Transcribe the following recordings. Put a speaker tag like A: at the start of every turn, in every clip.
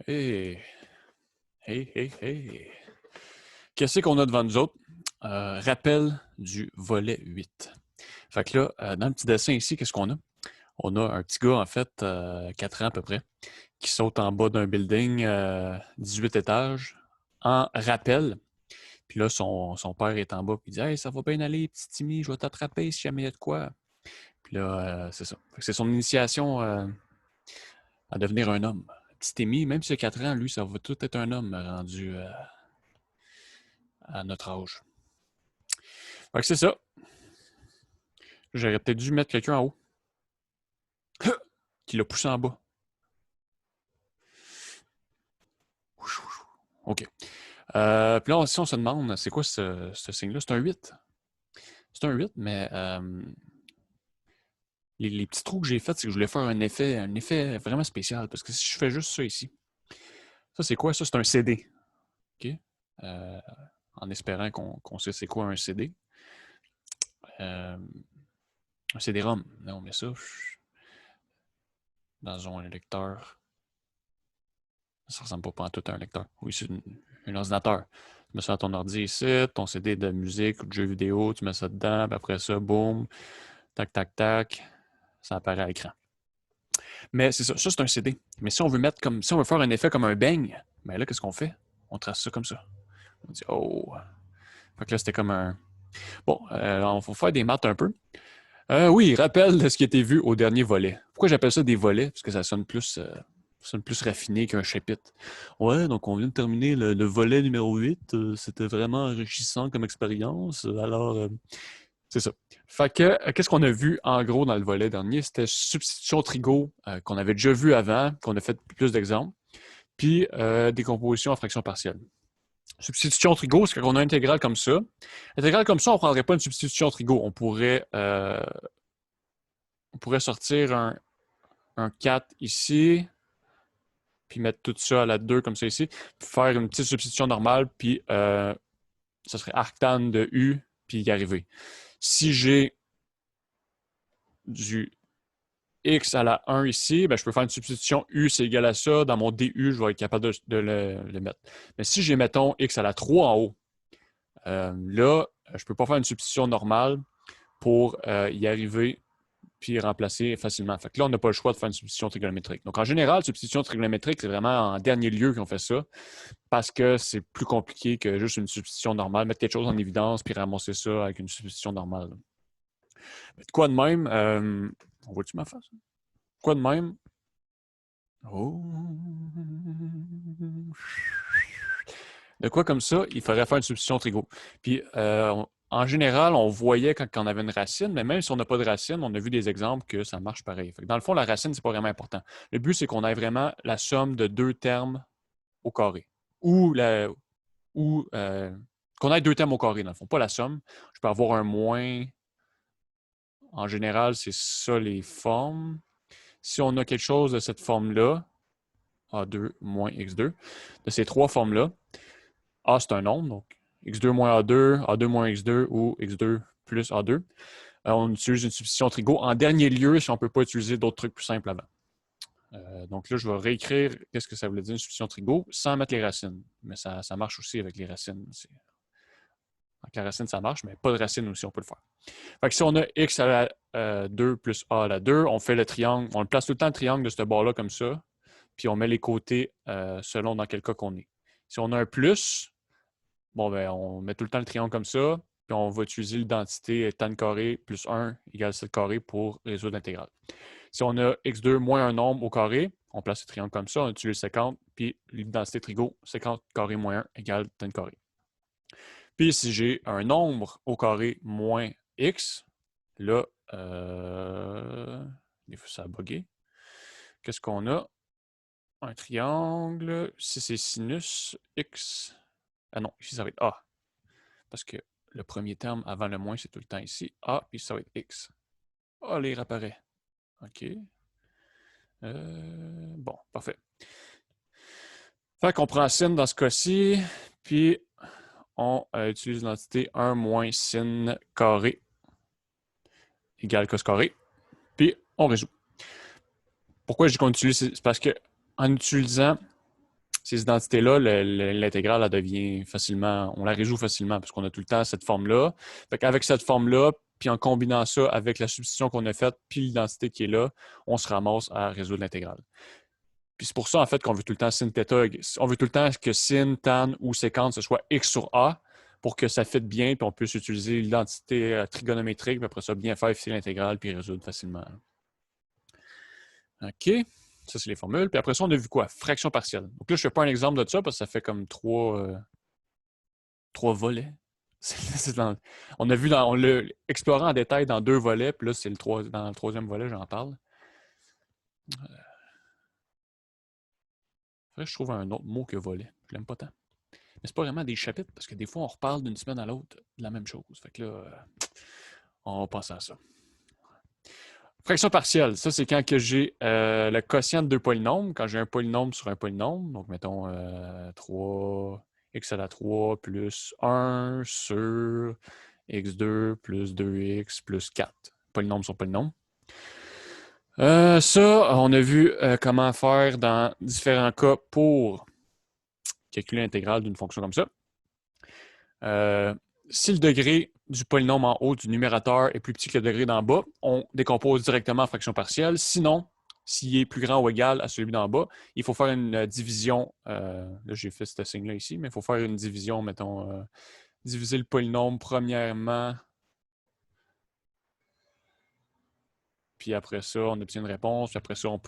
A: Hey, hey, hey, hey. Qu'est-ce qu'on a devant nous autres? Rappel du volet 8. Fait que là, dans le petit dessin ici, qu'est-ce qu'on a? On a un petit gars, en fait, 4 ans à peu près, qui saute en bas d'un building, 18 étages, en rappel. Puis là, son père est en bas, puis il dit « Hey, ça va bien aller, petit Timmy, je vais t'attraper si jamais il y a de quoi. » Puis là, c'est ça. Fait que c'est son initiation à devenir un homme. Petit Timmy, même s'il a 4 ans, lui, ça va tout être un homme rendu à notre âge. Fait que c'est ça. J'aurais peut-être dû mettre quelqu'un en haut. Qui l'a poussé en bas. OK. Puis là, si on se demande, c'est quoi ce signe-là? C'est un 8. C'est un 8, mais les petits trous que j'ai faits, c'est que je voulais faire un effet vraiment spécial. Parce que si je fais juste ça ici, ça c'est quoi? Ça, c'est un CD. OK? En espérant qu'on sait c'est quoi un CD. Un CD-ROM. Là, on met ça dans un lecteur. Ça ressemble pas pantoute à un lecteur. Oui, c'est un ordinateur. Tu mets ça à ton ordi ici, ton CD de musique ou de jeux vidéo, tu mets ça dedans, puis après ça, boum, tac, tac, tac, ça apparaît à l'écran. Mais c'est ça, c'est un CD. Mais si on veut mettre comme, si on veut faire un effet comme un beigne, ben là, qu'est-ce qu'on fait? On trace ça comme ça. On dit, oh. Fait que là, c'était comme un. Bon, il faut faire des maths un peu. Oui, rappel de ce qui a été vu au dernier volet. Pourquoi j'appelle ça des volets? Parce que ça sonne plus raffiné qu'un chapitre. Ouais, donc on vient de terminer le volet numéro 8. C'était vraiment enrichissant comme expérience. Alors, c'est ça. Fait que, qu'est-ce qu'on a vu en gros dans le volet dernier? C'était substitution trigo qu'on avait déjà vu avant, qu'on a fait plus d'exemples, puis décomposition en fraction partielle. Substitution trigo, c'est quand on a une intégrale comme ça. Intégrale comme ça, on ne prendrait pas une substitution trigo. On pourrait sortir un 4 ici, puis mettre tout ça à la 2 comme ça ici, puis faire une petite substitution normale, puis ça serait arctan de U, puis y arriver. Si j'ai du x à la 1 ici, ben, je peux faire une substitution U, c'est égal à ça. Dans mon DU, je vais être capable de le mettre. Mais si j'ai, mettons, x à la 3 en haut, là, je ne peux pas faire une substitution normale pour y arriver puis remplacer facilement. Fait que là, on n'a pas le choix de faire une substitution trigonométrique. Donc, en général, substitution trigonométrique, c'est vraiment en dernier lieu qu'on fait ça parce que c'est plus compliqué que juste une substitution normale, mettre quelque chose en évidence puis ramasser ça avec une substitution normale. De quoi de même, on voit-tu ma face? Quoi de même? Oh. De quoi comme ça, il faudrait faire une substitution trigo. Puis, en général, on voyait quand on avait une racine, mais même si on n'a pas de racine, on a vu des exemples que ça marche pareil. Fait que dans le fond, la racine, c'est pas vraiment important. Le but, c'est qu'on ait vraiment la somme de deux termes au carré. Ou qu'on ait deux termes au carré, dans le fond, pas la somme. Je peux avoir un moins. En général, c'est ça les formes. Si on a quelque chose de cette forme-là, A2 moins X2, de ces trois formes-là, A, c'est un nombre, donc X2 moins A2, A2 moins X2 ou X2 plus A2. On utilise une substitution trigo. En dernier lieu, si on ne peut pas utiliser d'autres trucs plus simples avant. Donc là, je vais réécrire qu'est-ce que ça voulait dire une substitution trigo sans mettre les racines. Mais ça marche aussi avec les racines. Avec la racine, ça marche, mais pas de racine aussi, on peut le faire. Fait que si on a x à la 2 plus a à la 2, on fait le triangle, on le place tout le temps le triangle de ce bord-là comme ça, puis on met les côtés selon dans quel cas qu'on est. Si on a un plus, bon, ben, on met tout le temps le triangle comme ça, puis on va utiliser l'identité tan carré plus 1 égale 7 carré pour résoudre l'intégrale. Si on a x2 moins un nombre au carré, on place le triangle comme ça, on utilise 50, puis l'identité trigo, 50 carré moins 1 égale tan carré. Puis si j'ai un nombre au carré moins x, là, ça a bugué. Qu'est-ce qu'on a? Un triangle. Si c'est sinus x. Ah non, ici ça va être A. Parce que le premier terme avant le moins, c'est tout le temps ici. A, puis ça va être x. A, il réapparaît. OK. Bon, parfait. Fait qu'on prend sin dans ce cas-ci, puis on utilise l'entité 1 moins sin carré égale cos carré, puis on résout. Pourquoi je dis qu'on utilise? C'est parce qu'en utilisant ces identités-là, l'intégrale, elle devient facilement, on la résout facilement parce qu'on a tout le temps cette forme-là. Fait qu'avec cette forme-là, puis en combinant ça avec la substitution qu'on a faite, puis l'identité qui est là, on se ramasse à résoudre l'intégrale. Puis c'est pour ça, en fait, qu'on veut tout le temps sin θ. On veut tout le temps que sin, tan ou séquence, ce soit x sur a pour que ça fitte bien, puis on puisse utiliser l'identité trigonométrique, puis après ça, bien faire ici l'intégrale, puis résoudre facilement. OK. Ça, c'est les formules. Puis après ça, on a vu quoi? Fraction partielle. Donc là, je ne fais pas un exemple de ça parce que ça fait comme trois volets. On a vu, on l'a exploré en détail dans 2 volets, puis là, c'est dans le 3e volet, j'en parle. Je trouve un autre mot que volet. Je l'aime pas tant. Mais c'est pas vraiment des chapitres, parce que des fois, on reparle d'une semaine à l'autre de la même chose. Fait que là, on va passer à ça. Fraction partielle, ça, c'est quand que j'ai le quotient de 2 polynômes. Quand j'ai un polynôme sur un polynôme, donc mettons 3, x à la 3 plus 1 sur x2 plus 2x plus 4. Polynôme sur polynôme. Ça, on a vu comment faire dans différents cas pour calculer l'intégrale d'une fonction comme ça. Si le degré du polynôme en haut du numérateur est plus petit que le degré d'en bas, on décompose directement en fraction partielle. Sinon, s'il est plus grand ou égal à celui d'en bas, il faut faire une division. Là, j'ai fait ce signe-là ici, mais il faut faire une division, mettons, diviser le polynôme premièrement. Puis après ça, on obtient une réponse. Puis après ça, on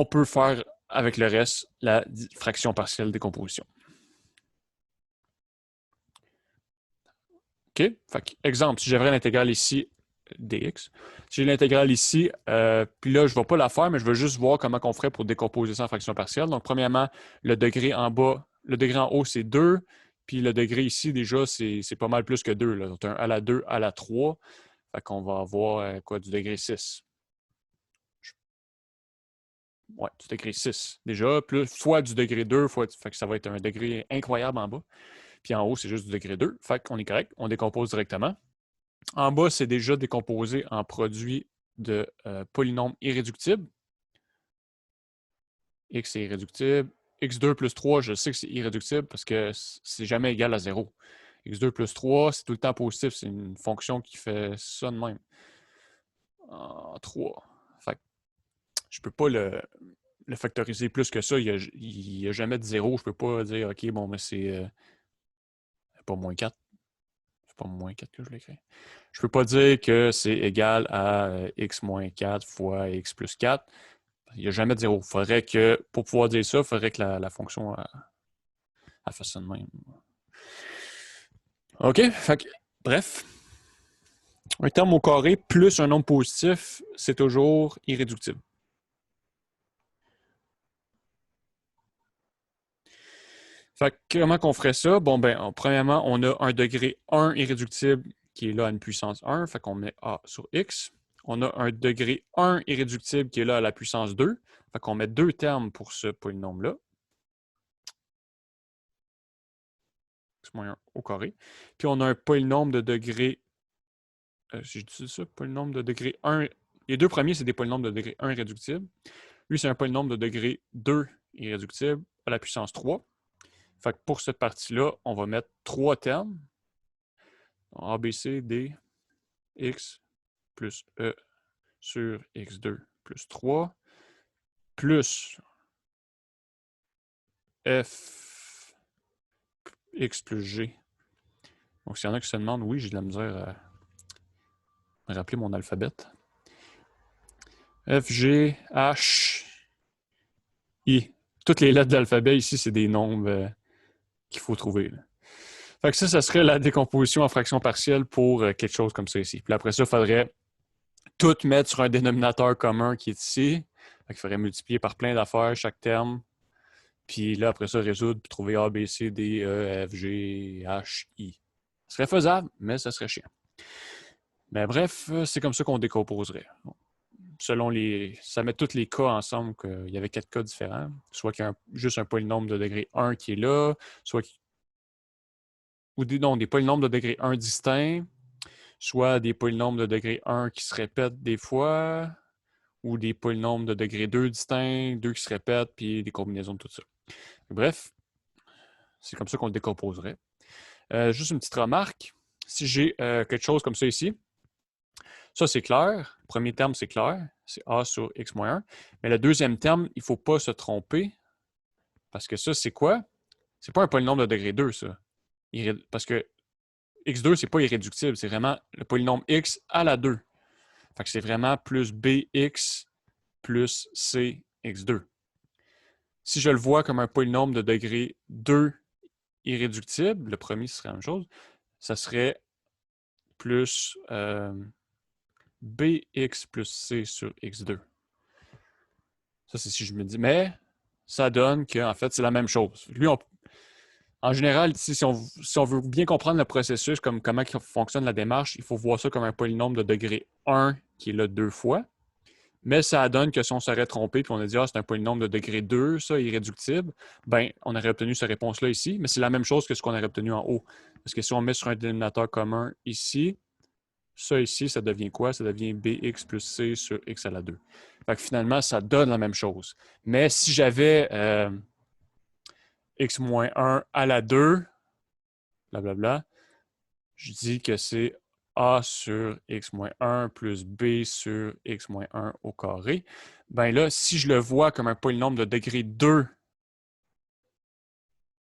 A: peut faire avec le reste la fraction partielle décomposition. OK? Fait que, exemple, si j'avais l'intégrale ici dx, si j'ai l'intégrale ici, puis là, je ne vais pas la faire, mais je veux juste voir comment on ferait pour décomposer ça en fraction partielle. Donc, premièrement, le degré en bas, le degré en haut, c'est 2, puis le degré ici, déjà, c'est pas mal plus que 2. Là. Donc, un à la 2 à la 3. Fait qu'on va avoir quoi, du degré 6. Ouais, du degré 6 déjà, plus fois du degré 2, fait que ça va être un degré incroyable en bas. Puis en haut, c'est juste du degré 2. Fait qu'on est correct, on décompose directement. En bas, c'est déjà décomposé en produit de polynômes irréductibles. X est irréductible. X2 plus 3, je sais que c'est irréductible parce que c'est jamais égal à 0. X2 plus 3, c'est tout le temps positif. C'est une fonction qui fait ça de même. 3. Fait que je ne peux pas le factoriser plus que ça. Il n'y a jamais de 0. Je ne peux pas dire, OK, bon, mais c'est pas moins 4. C'est pas moins 4 que je l'écris. Je ne peux pas dire que c'est égal à x moins 4 fois x plus 4. Il n'y a jamais de 0. Faudrait que, pour pouvoir dire ça, il faudrait que la fonction fasse ça de même. OK, fait que, bref. Un terme au carré plus un nombre positif, c'est toujours irréductible. Fait que comment qu'on ferait ça? Bon, ben, premièrement, on a un degré 1 irréductible qui est là à une puissance 1, fait qu'on met a sur x. On a un degré 1 irréductible qui est là à la puissance 2, fait qu'on met 2 termes pour ce polynôme-là. X moins 1 au carré. Puis on a un polynôme de degré, si je dis ça, polynôme de degré 1. Les 2 premiers, c'est des polynômes de degré 1 irréductible. Lui, c'est un polynôme de degré 2 irréductible à la puissance 3. Fait que pour cette partie-là, on va mettre 3 termes. A, B, C, D, X plus E sur X2 plus 3, plus F, X plus G. Donc, s'il y en a qui se demandent, oui, j'ai de la misère à me rappeler mon alphabet. F, G, H, I. Toutes les lettres de l'alphabet ici, c'est des nombres qu'il faut trouver. Là. Fait que ça serait la décomposition en fraction partielle pour quelque chose comme ça ici. Puis après ça, il faudrait tout mettre sur un dénominateur commun qui est ici. Fait qu'il faudrait multiplier par plein d'affaires chaque terme. Puis là, après ça, résoudre, puis trouver A, B, C, D, E, F, G, H, I. Ce serait faisable, mais ça serait chiant. Mais bref, c'est comme ça qu'on décomposerait. Selon les. Ça met tous les cas ensemble, qu'il y avait 4 cas différents. Soit qu'il y a juste un polynôme de degré 1 qui est là, soit ou des polynômes de degré 1 distincts, soit des polynômes de degré 1 qui se répètent des fois, ou des polynômes de degré 2 distincts, 2 qui se répètent, puis des combinaisons de tout ça. Bref, c'est comme ça qu'on le décomposerait. Juste une petite remarque. Si j'ai quelque chose comme ça ici, ça c'est clair. Le premier terme, c'est clair. C'est A sur x-1. Mais le deuxième terme, il ne faut pas se tromper. Parce que ça, c'est quoi? C'est pas un polynôme de degré 2, ça. Parce que x2, c'est pas irréductible. C'est vraiment le polynôme x à la 2. Fait que c'est vraiment plus bx plus c x2. Si je le vois comme un polynôme de degré 2 irréductible, le premier, ce serait la même chose, ça serait plus bx plus c sur x2. Ça, c'est si je me dis, mais ça donne qu'en fait, c'est la même chose. Lui, en général, si on veut bien comprendre le processus, comme comment fonctionne la démarche, il faut voir ça comme un polynôme de degré 1 qui est là 2 fois. Mais ça donne que si on s'aurait trompé et on a dit c'est un polynôme de degré 2, ça, irréductible, ben, on aurait obtenu cette réponse-là ici, mais c'est la même chose que ce qu'on aurait obtenu en haut. Parce que si on met sur un dénominateur commun ici, ça ici, ça devient quoi? Ça devient bx plus c sur x à la 2. Fait que finalement, ça donne la même chose. Mais si j'avais x moins 1 à la 2, blablabla, je dis que c'est a sur x moins 1 plus b sur x moins 1 au carré. Ben là, si je le vois comme un polynôme de degré 2,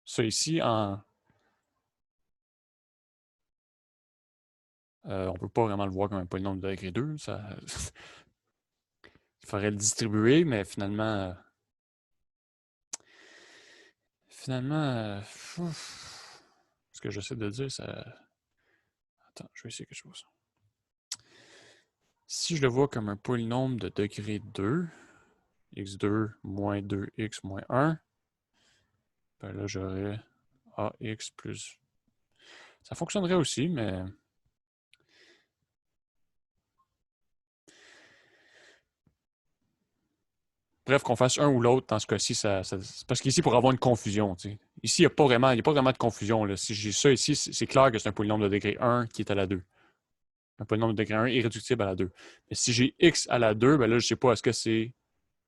A: ça ici, on ne peut pas vraiment le voir comme un polynôme de degré 2. Ça... Il faudrait le distribuer, mais finalement... ce que j'essaie de dire, ça... Attends, je vais essayer quelque chose. Si je le vois comme un polynôme de degré 2, x2 moins 2x moins 1, ben là, j'aurais ax plus... Ça fonctionnerait aussi, mais... Bref, qu'on fasse un ou l'autre, dans ce cas-ci, parce qu'ici, pour avoir une confusion, tu sais. Ici, il n'y a pas vraiment de confusion, là. Si j'ai ça ici, c'est clair que c'est un polynôme de degré 1 qui est à la 2. Un polynôme de degré 1 irréductible à la 2. Mais si j'ai x à la 2, ben là, je ne sais pas, est-ce que c'est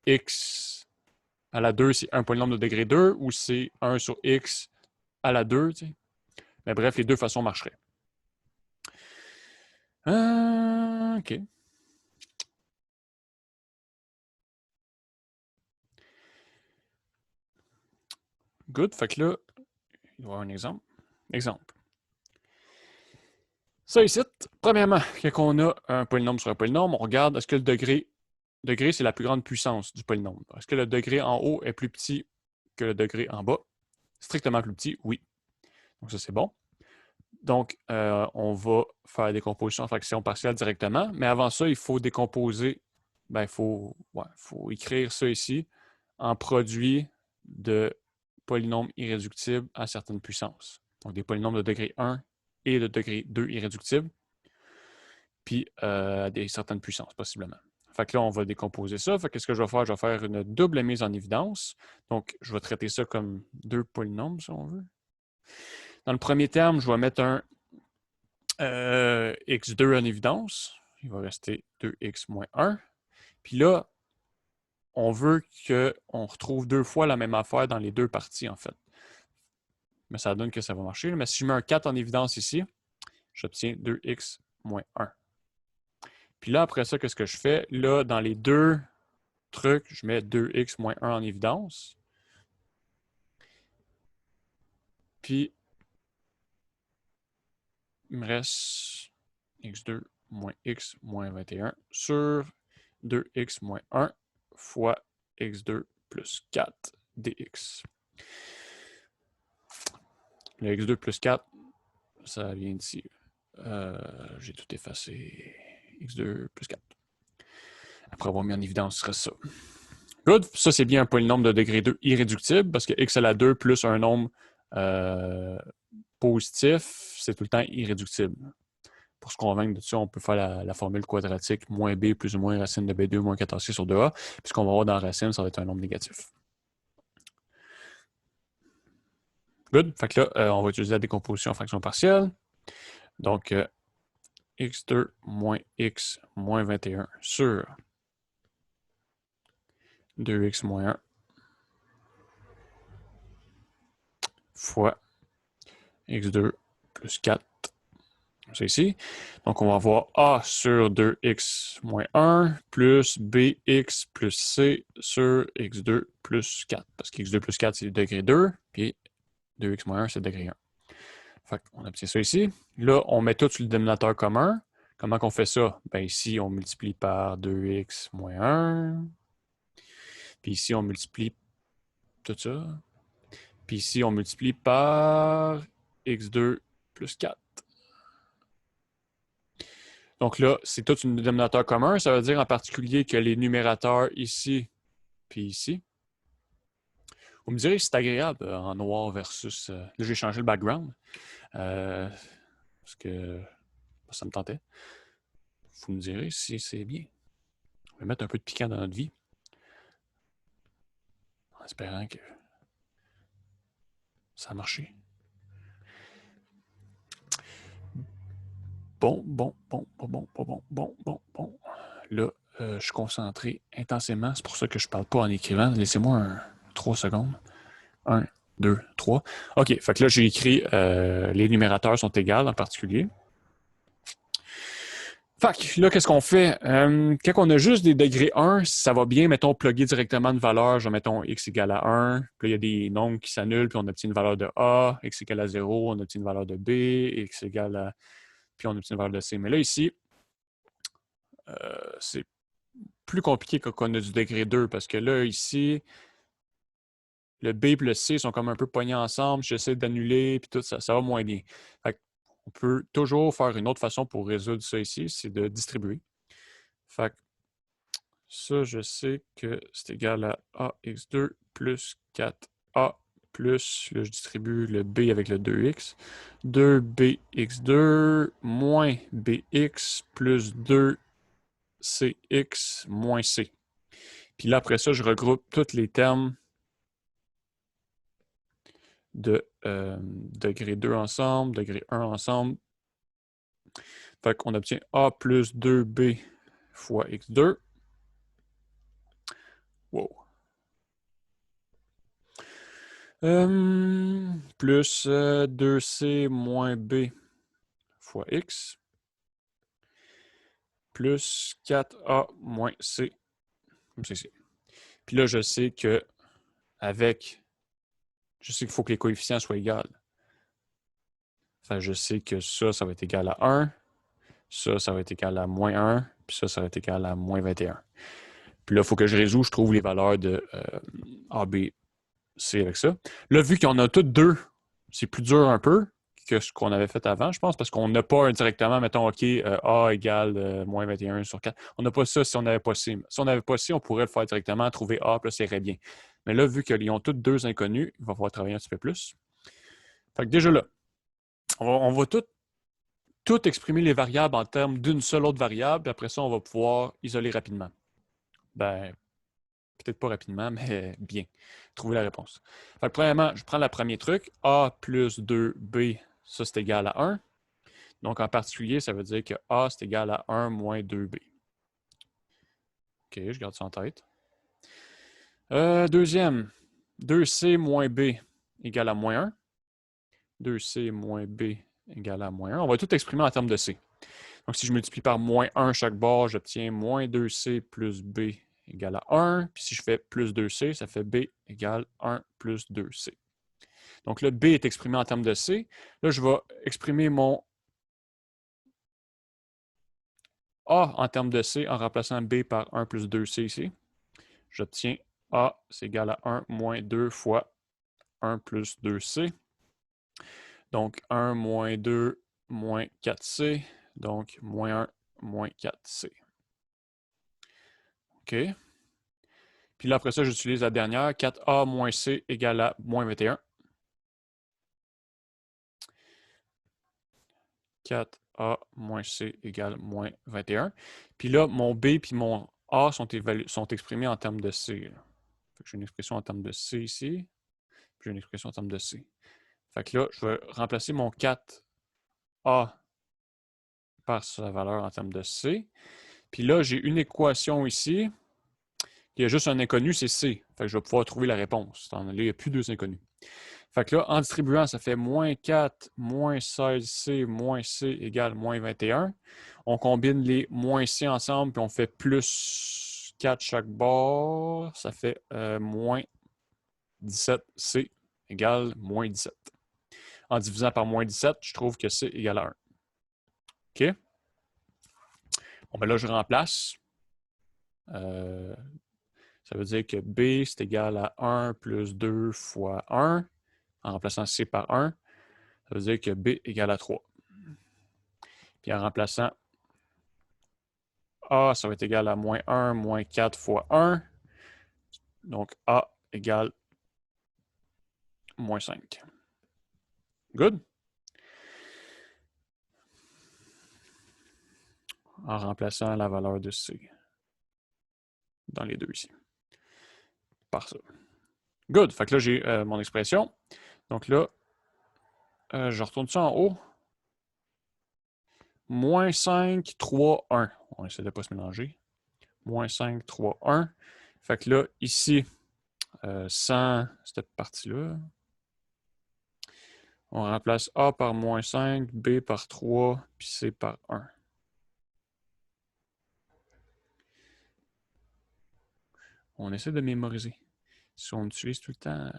A: x à la 2, c'est un polynôme de degré 2 ou c'est 1 sur x à la 2, tu sais. Mais bref, les deux façons marcheraient. OK. Good. Fait que là, il doit y avoir un exemple. Exemple. Ça ici, premièrement, quand on a un polynôme sur un polynôme, on regarde est-ce que le degré, c'est la plus grande puissance du polynôme. Est-ce que le degré en haut est plus petit que le degré en bas? Strictement plus petit, oui. Donc ça, c'est bon. Donc, on va faire des compositions en fractions partielles directement, mais avant ça, il faut décomposer, ben, faut écrire ça ici en produit de polynômes irréductibles à certaines puissances. Donc, des polynômes de degré 1 et de degré 2 irréductibles, puis à certaines puissances, possiblement. Fait que là, on va décomposer ça. Fait que qu'est-ce que je vais faire? Je vais faire une double mise en évidence. Donc, je vais traiter ça comme deux polynômes, si on veut. Dans le premier terme, je vais mettre un x2 en évidence. Il va rester 2x moins 1. Puis là, on veut qu'on retrouve deux fois la même affaire dans les deux parties, en fait. Mais ça donne que ça va marcher. Mais si je mets un 4 en évidence ici, j'obtiens 2x moins 1. Puis là, après ça, qu'est-ce que je fais? Là, dans les deux trucs, je mets 2x moins 1 en évidence. Puis, il me reste x2 moins x moins 21 sur 2x moins 1 fois x2 plus 4 dx. Le x2 plus 4, ça vient d'ici. J'ai tout effacé. x2 plus 4. Après avoir mis en évidence, ce serait ça. Good. Ça, c'est bien un polynôme de degré 2 irréductible parce que x à la 2 plus un nombre positif, c'est tout le temps irréductible. Pour se convaincre de ça, on peut faire la formule quadratique moins b plus ou moins racine de b2 moins 14c sur 2a. Puis ce qu'on va voir dans la racine, ça va être un nombre négatif. Good. Fait que là, on va utiliser la décomposition en fraction partielle. Donc, x2 moins x moins 21 sur 2x moins 1 fois x2 plus 4. C'est ici. Donc, on va avoir A sur 2x moins 1 plus bx plus c sur x2 plus 4. Parce que x2 plus 4, c'est degré 2, puis 2x moins 1, c'est degré 1. Fait qu'on obtient ça ici. Là, on met tout sur le dénominateur commun. Comment qu'on fait ça? Ben ici, on multiplie par 2x moins 1. Puis ici, on multiplie tout ça. Puis ici, on multiplie par x2 plus 4. Donc là, c'est tout un dénominateur commun. Ça veut dire en particulier que les numérateurs ici puis ici. Vous me direz si c'est agréable en noir versus... là, j'ai changé le background parce que ça me tentait. Vous me direz si c'est bien. On va mettre un peu de piquant dans notre vie. En espérant que ça a marché. Bon. Là, je suis concentré intensément. C'est pour ça que je ne parle pas en écrivant. Laissez-moi 3 secondes. 1, 2, 3. OK, fait que là, j'ai écrit les numérateurs sont égaux en particulier. Fait que là, qu'est-ce qu'on fait? Quand on a juste des degrés 1, ça va bien, mettons, plugger directement une valeur, genre, mettons, x égale à 1, puis là, il y a des nombres qui s'annulent, puis on obtient une valeur de A, x égale à 0, on obtient une valeur de B, x égale à... puis on obtient une valeur de C. Mais là, ici, c'est plus compliqué quand on a du degré 2, parce que là, ici, le B et le C sont comme un peu pognés ensemble, j'essaie d'annuler, puis tout ça, ça va moins bien. Fait on peut toujours faire une autre façon pour résoudre ça ici, c'est de distribuer. Fait que ça, je sais que c'est égal à AX2 plus 4A plus, là, je distribue le B avec le 2X, 2BX2 moins BX plus 2CX moins C. Puis là, après ça, je regroupe tous les termes de degré 2 ensemble, degré 1 ensemble. Fait qu'on obtient A plus 2B fois X2. Wow. Plus 2C moins B fois X. Plus 4A moins C. C. Puis là, je sais que avec... Je sais qu'il faut que les coefficients soient égaux. Enfin, je sais que ça va être égal à 1. Ça va être égal à moins 1. Puis ça va être égal à moins 21. Puis là, il faut que je résoudre, je trouve les valeurs de A, B, C avec ça. Là, vu qu'on a toutes deux, c'est plus dur un peu que ce qu'on avait fait avant, je pense, parce qu'on n'a pas directement, mettons, OK, A égale moins 21 sur 4. On n'a pas ça si on n'avait pas C. Si on n'avait pas C, on pourrait le faire directement, trouver A, puis là, ça irait bien. Mais là, vu qu'ils ont toutes deux inconnus, il va falloir travailler un petit peu plus. Fait que déjà là, on va tout exprimer les variables en termes d'une seule autre variable, puis après ça, on va pouvoir isoler rapidement. Ben, peut-être pas rapidement, mais bien. Trouver la réponse. Fait que, premièrement, je prends le premier truc. A plus 2B, ça c'est égal à 1. Donc, en particulier, ça veut dire que A c'est égal à 1 moins 2B. OK, je garde ça en tête. Deuxième, 2C moins B égale à moins 1. 2C moins B égale à moins 1. On va tout exprimer en termes de C. Donc, si je multiplie par moins 1 chaque barre, j'obtiens moins 2C plus B égale à 1. Puis si je fais plus 2C, ça fait B égale 1 plus 2C. Donc là, B est exprimé en termes de C. Là, je vais exprimer mon A en termes de C en remplaçant B par 1 plus 2C ici. J'obtiens A, c'est égal à 1 moins 2 fois 1 plus 2C. Donc 1 moins 2 moins 4C. Donc moins 1 moins 4C. OK. Puis là, après ça, j'utilise la dernière. 4A moins C égale à moins 21. 4A moins C égale moins 21. Puis là, mon B et mon A sont exprimés en termes de C. J'ai une expression en termes de C ici. Puis j'ai une expression en termes de C. Fait que là, je vais remplacer mon 4A par sa valeur en termes de C. Puis là, j'ai une équation ici il y a juste un inconnu, c'est C. Fait que je vais pouvoir trouver la réponse. Là, il n'y a plus deux inconnus. Fait que là, en distribuant, ça fait moins 4, moins 16C, moins C égale moins 21. On combine les moins C ensemble, puis on fait plus 4 chaque bord. Ça fait moins 17C égale moins 17. En divisant par moins 17, je trouve que C égale à 1. OK? Bon, ben là, je remplace. Ça veut dire que B, c'est égal à 1 plus 2 fois 1. En remplaçant C par 1, ça veut dire que B égale à 3. Puis en remplaçant A, ça va être égal à moins 1, moins 4 fois 1. Donc A égale moins 5. Good? En remplaçant la valeur de C dans les deux ici. Par ça. Good. Fait que là, j'ai mon expression. Donc là, je retourne ça en haut. Moins 5, 3, 1. On essaie de ne pas se mélanger. Moins 5, 3, 1. Fait que là, ici, sans cette partie-là, on remplace A par moins 5, B par 3, puis C par 1. On essaie de mémoriser. Si on utilise tout le temps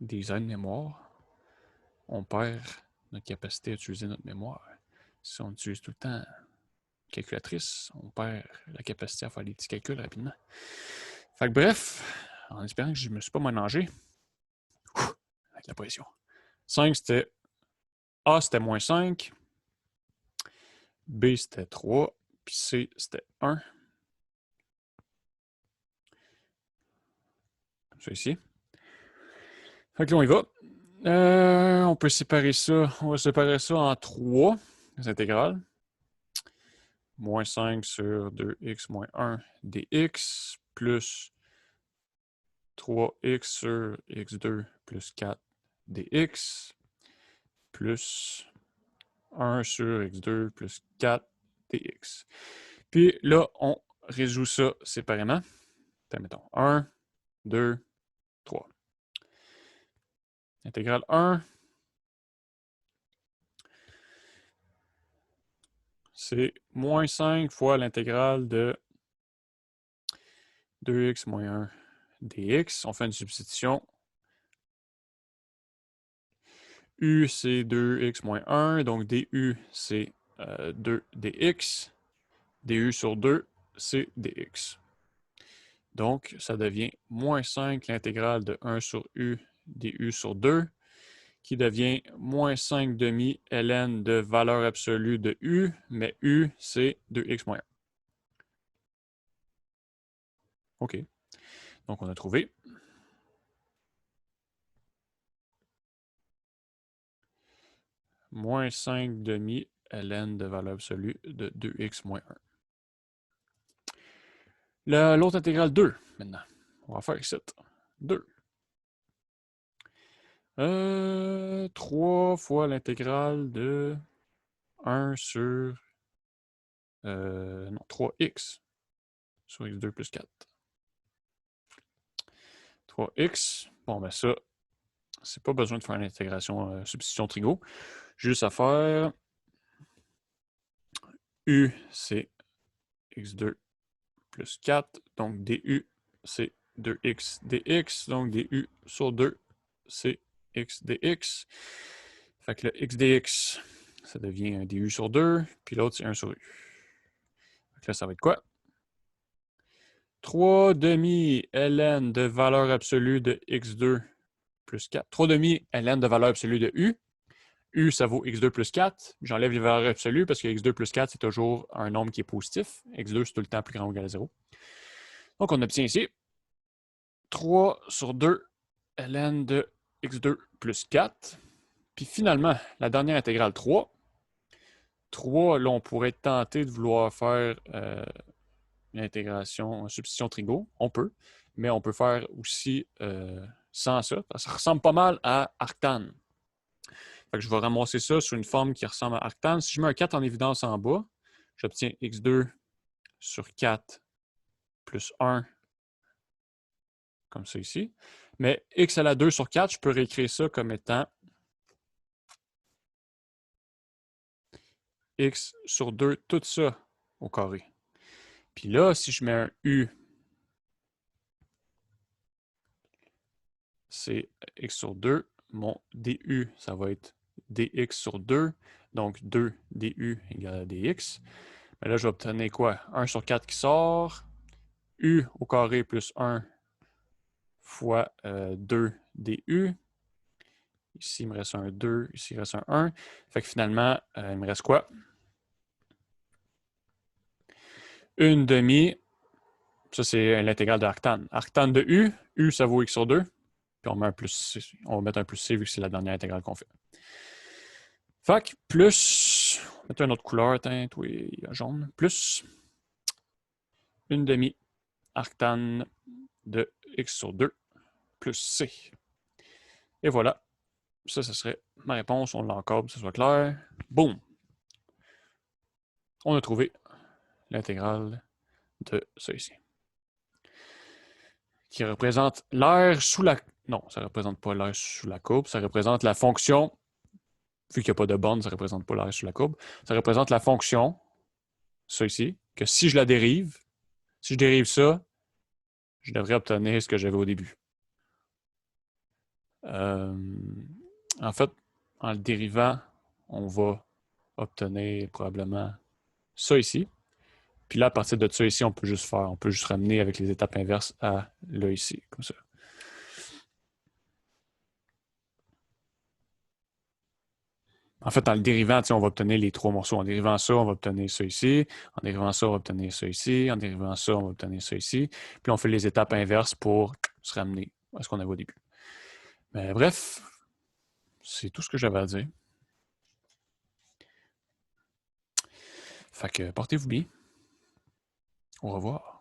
A: des aides de mémoire, on perd notre capacité à utiliser notre mémoire. Si on utilise tout le temps calculatrice, on perd la capacité à faire des petits calculs rapidement. Fait que bref, en espérant que je ne me suis pas mélangé, avec la pression. 5, c'était A, c'était moins 5. B, c'était 3. Puis C, c'était 1. Comme ça ici. Fait que là, on y va. On peut séparer ça. On va séparer ça en 3, les intégrales. Moins 5 sur 2x moins 1 dx plus 3x sur x2 plus 4 dx plus 1 sur x2 plus 4 dx. Puis là, on résout ça séparément. Mettons 1, 2, 3. Intégrale 1, c'est moins 5 fois l'intégrale de 2x moins 1 dx. On fait une substitution. U, c'est 2x moins 1. Donc, du, c'est 2 dx. Du sur 2, c'est dx. Donc, ça devient moins 5 l'intégrale de 1 sur u du sur 2, qui devient moins 5 demi ln de valeur absolue de u, mais u, c'est 2x moins 1. OK. Donc, on a trouvé. Moins 5 demi ln de valeur absolue de 2x moins 1. L'autre intégrale 2, maintenant. On va faire ici. 2. 3 fois l'intégrale de 1 sur... non, 3x sur x2 plus 4. 3x, bon ben ça, c'est pas besoin de faire une intégration substitution trigo. Juste à faire u, c'est x2 plus 4, donc du, c'est 2x dx, donc du sur 2, c'est x dx. Fait que le x dx, ça devient un du sur 2, puis l'autre, c'est 1 sur u. Fait que là, ça va être quoi? 3 demi ln de valeur absolue de x2 plus 4. 3 demi ln de valeur absolue de u. U, ça vaut x2 plus 4. J'enlève les valeurs absolues parce que x2 plus 4, c'est toujours un nombre qui est positif. x2, c'est tout le temps plus grand ou égal à 0. Donc, on obtient ici 3 sur 2 ln de x2 plus 4. Puis finalement, la dernière intégrale 3. 3, là, on pourrait tenter de vouloir faire une intégration, une substitution trigo. On peut, mais on peut faire aussi sans ça. Ça ressemble pas mal à arctane. Fait que je vais ramasser ça sur une forme qui ressemble à arctane. Si je mets un 4 en évidence en bas, j'obtiens x2 sur 4 plus 1, comme ça ici. Mais x à la 2 sur 4, je peux réécrire ça comme étant x sur 2, tout ça au carré. Puis là, si je mets un u, c'est x sur 2. Mon du, ça va être dx sur 2. Donc 2 du égale à dx. Mais là, je vais obtenir quoi? 1 sur 4 qui sort. U au carré plus 1 fois 2 du. Ici, il me reste un 2. Ici, il reste un 1. Fait que finalement, il me reste quoi? Une demi. Ça, c'est l'intégrale de arctane. Arctane de U. U, ça vaut x sur 2. Puis on met un plus C. On va mettre un plus C vu que c'est la dernière intégrale qu'on fait. Fait que plus. On va mettre une autre couleur, teinte, oui, jaune. Plus une demi arctane de x sur 2 plus C. Et voilà. Ça, ce serait ma réponse. On l'encode, que ce soit clair. Boum! On a trouvé l'intégrale de ça ici. Qui représente l'air sous la... Non, ça ne représente pas l'air sous la courbe. Ça représente la fonction... Vu qu'il n'y a pas de borne, ça ne représente pas l'air sous la courbe. Ça représente la fonction, ça ici, que si je la dérive, si je dérive ça, je devrais obtenir ce que j'avais au début. En fait, en le dérivant, on va obtenir probablement ça ici. Puis là, à partir de ça ici, on peut juste ramener avec les étapes inverses à là ici, comme ça. En fait, en le dérivant, on va obtenir les trois morceaux. En dérivant ça, on va obtenir ça ici. En dérivant ça, on va obtenir ça ici. En dérivant ça, on va obtenir ça ici. Puis on fait les étapes inverses pour se ramener à ce qu'on avait au début. Mais bref, c'est tout ce que j'avais à dire. Fait que portez-vous bien. Au revoir.